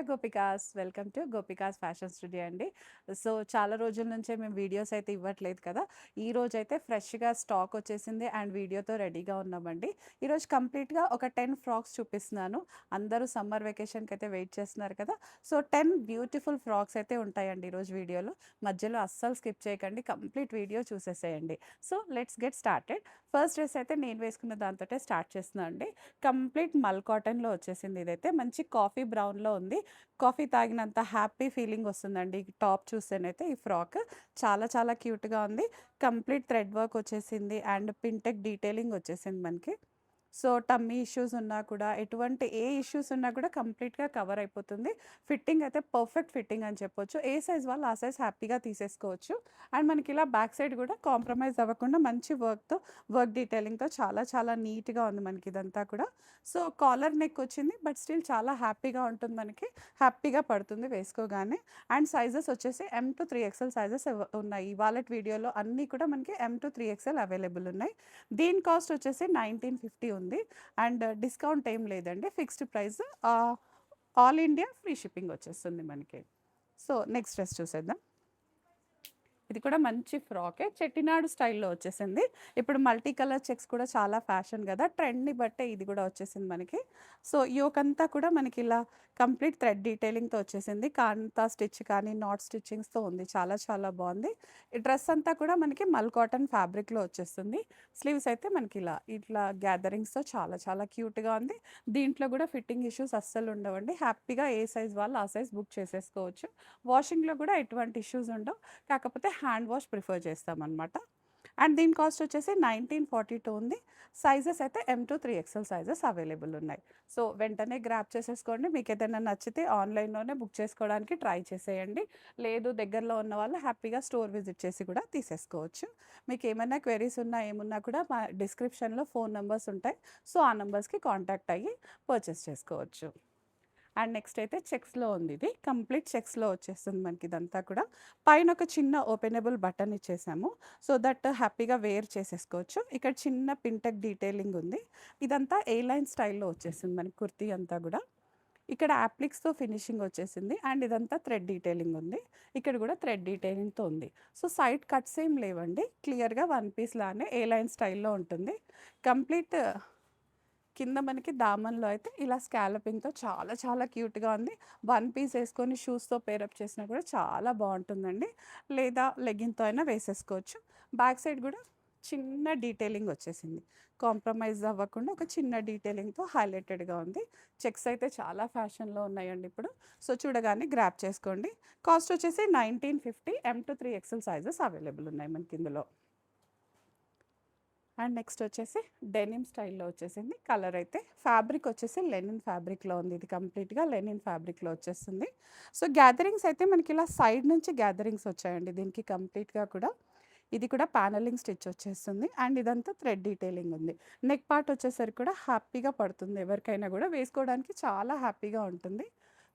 Gopikas welcome to gopikas fashion studio అండి. So చాలా రోజుల నుంచే మేము వీడియోస్ అయితే ఇవ్వట్లేదు కదా. ఈ రోజు అయితే ఫ్రెష్గా స్టాక్ వచ్చేసింది అండ్ వీడియోతో రెడీగా ఉన్నామండి. ఈరోజు కంప్లీట్గా ఒక 10 ఫ్రాక్స్ చూపిస్తున్నాను. అందరూ సమ్మర్ వెకేషన్కి అయితే వెయిట్ చేస్తున్నారు కదా. సో 10 బ్యూటిఫుల్ ఫ్రాక్స్ అయితే ఉంటాయండి ఈరోజు వీడియోలో. మధ్యలో అస్సలు స్కిప్ చేయకండి, కంప్లీట్ వీడియో చూసేసేయండి. So let's get started. First dress అయితే నేను వేసుకున్న దాంతో స్టార్ట్ చేస్తున్నాను అండి. కంప్లీట్ మల్ కాటన్లో వచ్చేసింది. ఇదైతే మంచి కాఫీ బ్రౌన్లో ఉంది. కాఫీ తాగినంత హ్యాపీ ఫీలింగ్ వస్తుందండి ఈ టాప్ చూస్తేనైతే. ఈ ఫ్రాక్ చాలా చాలా క్యూట్గా ఉంది. కంప్లీట్ థ్రెడ్ వర్క్ వచ్చేసింది అండ్ పింటెక్ డీటెయిలింగ్ వచ్చేసింది మనకి. సో టమ్మీ ఇష్యూస్ ఉన్నా కూడా, ఎటువంటి ఏ ఇష్యూస్ ఉన్నా కూడా కంప్లీట్గా కవర్ అయిపోతుంది. ఫిట్టింగ్ అయితే పర్ఫెక్ట్ ఫిట్టింగ్ అని చెప్పొచ్చు. ఏ సైజ్ వాళ్ళు ఆ సైజ్ హ్యాపీగా తీసేసుకోవచ్చు. అండ్ మనకి ఇలా బ్యాక్ సైడ్ కూడా కాంప్రమైజ్ అవ్వకుండా మంచి వర్క్ డీటెయిలింగ్తో చాలా చాలా నీట్గా ఉంది మనకి ఇదంతా కూడా. సో కాలర్ నెక్ వచ్చింది, బట్ స్టిల్ చాలా హ్యాపీగా ఉంటుంది మనకి, హ్యాపీగా పడుతుంది వేసుకోగానే. అండ్ సైజెస్ వచ్చేసి M to 3XL సైజెస్ ఉన్నాయి. వాలెట్ వీడియోలో అన్నీ కూడా మనకి M to 3XL అవైలబుల్ ఉన్నాయి. దీని కాస్ట్ వచ్చేసి 1950 ఉంది. అండ్ డిస్కౌంట్ ఏం లేదండి, fixed price. All India free shipping వచ్చేస్తుంది మనకి. సో నెక్స్ట్ డ్రెస్ చూసేద్దాం. ఇది కూడా మంచి ఫ్రాకే, చెట్టినాడు స్టైల్లో వచ్చేసింది. ఇప్పుడు మల్టీ కలర్ చెక్స్ కూడా చాలా ఫ్యాషన్ కదా, ట్రెండ్ని బట్టే ఇది కూడా వచ్చేసింది మనకి. సో యోకంతా కూడా మనకి ఇలా కంప్లీట్ థ్రెడ్ డీటెయిలింగ్తో వచ్చేసింది. కాంతా స్టిచ్ కానీ నాట్ స్టిచ్చింగ్స్తో ఉంది, చాలా చాలా బాగుంది. ఈ డ్రెస్ అంతా కూడా మనకి మల్ కాటన్ ఫ్యాబ్రిక్లో వచ్చేస్తుంది. స్లీవ్స్ అయితే మనకి ఇట్లా గ్యాదరింగ్స్తో చాలా చాలా క్యూట్గా ఉంది. దీంట్లో కూడా ఫిట్టింగ్ ఇష్యూస్ అస్సలు ఉండవండి. హ్యాపీగా ఏ సైజ్ వాళ్ళు ఆ సైజ్ బుక్ చేసేసుకోవచ్చు. వాషింగ్లో కూడా ఎటువంటి ఇష్యూస్ ఉండవు, కాకపోతే హ్యాండ్ వాష్ ప్రిఫర్ చేస్తామన్నమాట. అండ్ దీని కాస్ట్ వచ్చేసి 1942 ఉంది. సైజెస్ అయితే M to 3XL sizes available ఉన్నాయి. సో వెంటనే గ్రాప్ చేసేసుకోండి. మీకు ఏదైనా నచ్చితే ఆన్లైన్లోనే బుక్ చేసుకోవడానికి ట్రై చేసేయండి. లేదు దగ్గరలో ఉన్న వాళ్ళు హ్యాపీగా స్టోర్ విజిట్ చేసి కూడా తీసేసుకోవచ్చు. మీకు ఏమైనా క్వెరీస్ ఉన్నా ఏమున్నా కూడా మా డిస్క్రిప్షన్లో ఫోన్ నెంబర్స్ ఉంటాయి. సో ఆ నెంబర్స్కి కాంటాక్ట్ అయ్యి పర్చేస్ చేసుకోవచ్చు. అండ్ నెక్స్ట్ అయితే చెక్స్లో ఉంది. ఇది కంప్లీట్ చెక్స్లో వచ్చేస్తుంది మనకి ఇదంతా కూడా. పైన ఒక చిన్న ఓపెనబుల్ బటన్ ఇచ్చేసాము, సో దట్ హ్యాపీగా వేర్ చేసేసుకోవచ్చు. ఇక్కడ చిన్న పింటెక్ డీటెయిలింగ్ ఉంది. ఇదంతా ఏ లైన్ స్టైల్లో వచ్చేసింది మనకి కుర్తీ అంతా కూడా. ఇక్కడ యాప్లిక్స్తో ఫినిషింగ్ వచ్చేసింది అండ్ ఇదంతా థ్రెడ్ డీటెయిలింగ్ ఉంది. ఇక్కడ కూడా థ్రెడ్ డీటెయిలింగ్తో ఉంది. సో సైడ్ కట్స్ ఏం లేవండి, క్లియర్గా వన్ పీస్ లానే ఏ లైన్ స్టైల్లో ఉంటుంది. కంప్లీట్ కింద మనకి దామన్లో అయితే ఇలా స్కాలపింగ్తో చాలా చాలా క్యూట్గా ఉంది. వన్ పీస్ వేసుకొని షూస్తో పేరప్ చేసినా కూడా చాలా బాగుంటుందండి, లేదా లెగ్గిన్తో అయినా వేసేసుకోవచ్చు. బ్యాక్ సైడ్ కూడా చిన్న డీటెయిలింగ్ వచ్చేసింది, కాంప్రమైజ్ అవ్వకుండా ఒక చిన్న డీటెయిలింగ్తో హైలైటెడ్గా ఉంది. చెక్స్ అయితే చాలా ఫ్యాషన్లో ఉన్నాయండి ఇప్పుడు. సో చూడగానే గ్రాప్ చేసుకోండి. కాస్ట్ వచ్చేసి 1950. M to 3XL sizes available ఉన్నాయి మనకి ఇందులో. అండ్ నెక్స్ట్ వచ్చేసి డెనిమ్ స్టైల్లో వచ్చేసింది. కలర్ అయితే ఫ్యాబ్రిక్ వచ్చేసి లెనిన్ ఫ్యాబ్రిక్లో ఉంది. ఇది కంప్లీట్గా లెనిన్ ఫ్యాబ్రిక్లో వచ్చేస్తుంది. సో గ్యాదరింగ్స్ అయితే మనకి ఇలా సైడ్ నుంచి గ్యాదరింగ్స్ వచ్చాయండి దీనికి కంప్లీట్గా కూడా. ఇది కూడా ప్యానలింగ్ స్టిచ్ వచ్చేస్తుంది అండ్ ఇదంతా థ్రెడ్ డీటెయిలింగ్ ఉంది. నెక్ పార్ట్ వచ్చేసరికి కూడా హ్యాపీగా పడుతుంది, ఎవరికైనా కూడా వేసుకోవడానికి చాలా హ్యాపీగా ఉంటుంది.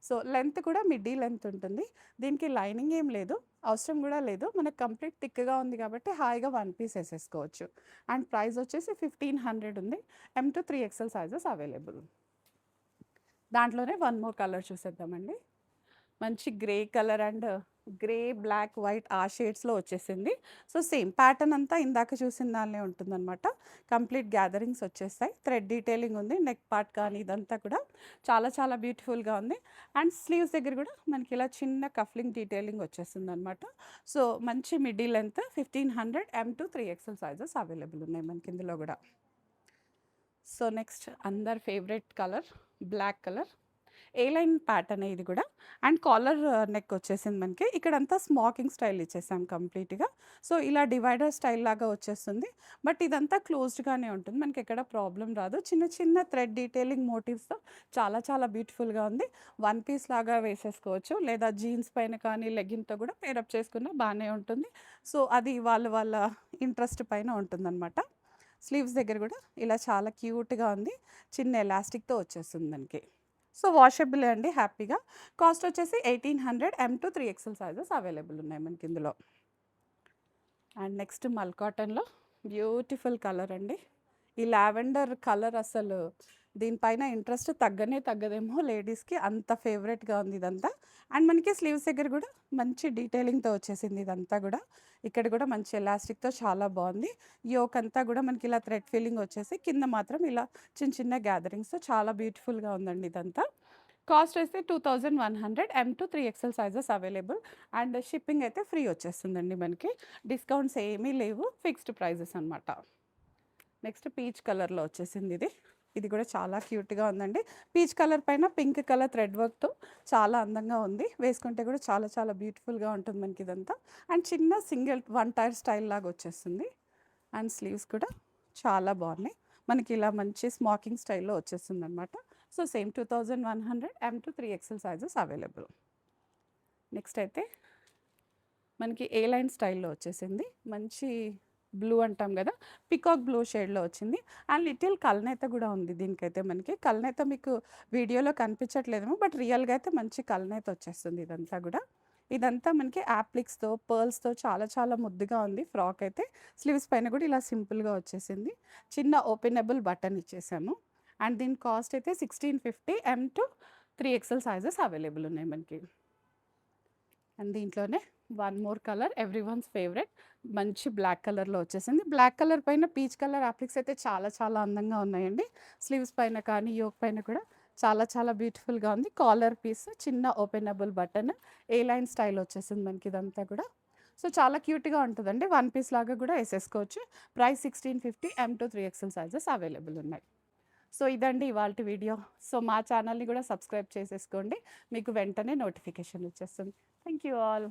సో లెంత్ కూడా మిడ్డీ లెంత్ ఉంటుంది. దీనికి లైనింగ్ ఏం లేదు, అవసరం కూడా లేదు. మనకు కంప్లీట్ థిక్గా ఉంది కాబట్టి హాయిగా వన్ పీస్ వేసేసుకోవచ్చు. అండ్ ప్రైస్ వచ్చేసి 1500 ఉంది. M to 3XL sizes available. దాంట్లోనే వన్ మోర్ కలర్ చూసేద్దామండి. మంచి grey colour and grey black white ఆ షేడ్స్లో వచ్చేసింది. సో సేమ్ ప్యాటర్న్ అంతా ఇందాక చూసిన దానిలో ఉంటుందన్నమాట. కంప్లీట్ గ్యాదరింగ్స్ వచ్చేస్తాయి, థ్రెడ్ డీటెయిలింగ్ ఉంది. నెక్ పార్ట్ కానీ ఇదంతా కూడా చాలా చాలా బ్యూటిఫుల్గా ఉంది. అండ్ స్లీవ్స్ దగ్గర కూడా మనకి ఇలా చిన్న కఫ్లింగ్ డీటెయిలింగ్ వచ్చేస్తుంది అనమాట. సో మంచి middy length 1500. M to 3XL sizes available ఉన్నాయి మనకి ఇందులో కూడా. సో నెక్స్ట్ అందర్ favourite colour black colour, A line pattern ఇది కూడా. అండ్ కాలర్ నెక్ వచ్చేసింది మనకి. ఇక్కడంతా స్మాకింగ్ స్టైల్ ఇచ్చేసాం కంప్లీట్గా. సో ఇలా డివైడర్ స్టైల్ లాగా వచ్చేస్తుంది, బట్ ఇదంతా క్లోజ్డ్గానే ఉంటుంది, మనకి ఎక్కడ ప్రాబ్లం రాదు. చిన్న చిన్న థ్రెడ్ డీటెయిలింగ్ మోటివ్స్తో చాలా చాలా బ్యూటిఫుల్గా ఉంది. వన్ పీస్ లాగా వేసేసుకోవచ్చు, లేదా జీన్స్ పైన కానీ లెగ్గిన్తో కూడా పేరప్ చేసుకున్నా బాగానే ఉంటుంది. సో అది వాళ్ళ ఇంట్రెస్ట్ పైన ఉంటుందన్నమాట. స్లీవ్స్ దగ్గర కూడా ఇలా చాలా క్యూట్గా ఉంది, చిన్న ఎలాస్టిక్తో వచ్చేస్తుంది మనకి. సో వాషబుల్ అండి హ్యాపీగా. కాస్ట్ వచ్చేసి 1800. M to 3XL sizes available ఉన్నాయి మనకి ఇందులో. అండ్ నెక్స్ట్ మల్ కాటన్లో బ్యూటిఫుల్ కలర్ అండి. ఈ లావెండర్ కలర్ అసలు దీనిపైన ఇంట్రెస్ట్ తగ్గనే తగ్గదేమో లేడీస్‌కి, అంత ఫేవరెట్‌గా ఉంది ఇదంతా. అండ్ మనకి స్లీవ్స్ దగ్గర గూడా మంచి డీటెయిలింగ్‌తో వచ్చేసింది ఇదంతా గూడా. ఇక్కడ గూడా మంచి ఎలాస్టిక్‌తో చాలా బావుంది. యోక్ అంతా గూడా మనకి ఇలా థ్రెడ్ ఫీలింగ్ వచ్చేసి కింద మాత్రం ఇలా చిన్న చిన్న గ్యాదరింగ్స్‌తో చాలా బ్యూటిఫుల్‌గా ఉందండి ఇదంతా. కాస్ట్ అయితే 2100, M-3 XL sizes available. And shipping అయితే ఫ్రీ వచ్చేస్తుందండి మనకి. డిస్కౌంట్స్ ఏమీ లేవు. ఫిక్స్డ్ ప్రైజెస్ అనమాట. నెక్స్ట్ పీచ్ కలర్‌లో వచ్చేసింది ఇది. ఇది కూడా చాలా క్యూట్‌గా ఉందండి. పీచ్ కలర్ పైన పింక్ కలర్ థ్రెడ్ వర్క్‌తో చాలా అందంగా ఉంది. వేసుకుంటే కూడా చాలా చాలా బ్యూటిఫుల్‌గా ఉంటుంది మనకి ఇదంతా. అండ్ చిన్న సింగిల్ వన్ టైర్ స్టైల్ లాగా వచ్చేస్తుంది. అండ్ స్లీవ్స్ కూడా చాలా బాగున్నాయి. మనకి ఇలా మంచి స్మాకింగ్ స్టైల్‌లో వచ్చేస్తుందనమాట. So same 2100, M-3 XL sizes available. Next అయితే మనకి ఏ లైన్ స్టైల్‌లో వచ్చేసింది. మంచి బ్లూ అంటాం గదా! పీకాక్ బ్లూ షేడ్‌లో వచ్చింది. అండ్ లిటిల్ కల్నేత గూడా ఉంది దీనికైతే మనకి. కల్నేత మీకు వీడియోలో కనిపించట్లేదేమో, బట్ రియల్‌గా అయితే మంచి కల్నేత వచ్చేస్తుంది ఇదంతా గూడా. ఇదంతా మనకి యాప్లిక్స్‌తో, పర్ల్స్‌తో చాలా చాలా ముద్దుగా ఉంది ఫ్రాక్ అయితే. స్లీవ్స్ పైన గూడా ఇలా సింపుల్‌గా వచ్చేసింది. చిన్న ఓపెనబుల్ బటన్ ఇచ్చేసాము. అండ్ దీని కాస్ట్ అయితే 1650, M-3 ఎక్సెల్ సైజెస్ అవైలబుల్ ఉన్నాయి మనకి. అండ్ దీంట్లోనే one more colour everyone's favourite మంచి బ్లాక్ కలర్‌లో వచ్చేసింది. బ్లాక్ కలర్ పైన పీచ్ కలర్ అప్లిక్స్ అయితే చాలా చాలా అందంగా ఉన్నాయండి. స్లీవ్స్ పైన కానీ, యోక్ పైన కూడా చాలా చాలా బ్యూటిఫుల్‌గా ఉంది. కాలర్ పీస్, చిన్న ఓపెనబుల్ బటన్, ఏ లైన్ స్టైల్ వచ్చేసింది మనకి ఇదంతా కూడా. సో చాలా క్యూట్‌గా ఉంటదండి. వన్ పీస్ లాగా కూడా ఏసేసుకోవచ్చు. Price 1650, M-3 XL sizes available ఉన్నాయి. సో ఇదండి ఇవాల్టి వీడియో. సో మా ఛానల్‌ని కూడా సబ్స్క్రైబ్ చేసేసుకోండి. మీకు వెంటనే నోటిఫికేషన్ వచ్చేస్తుంది. Thank you all.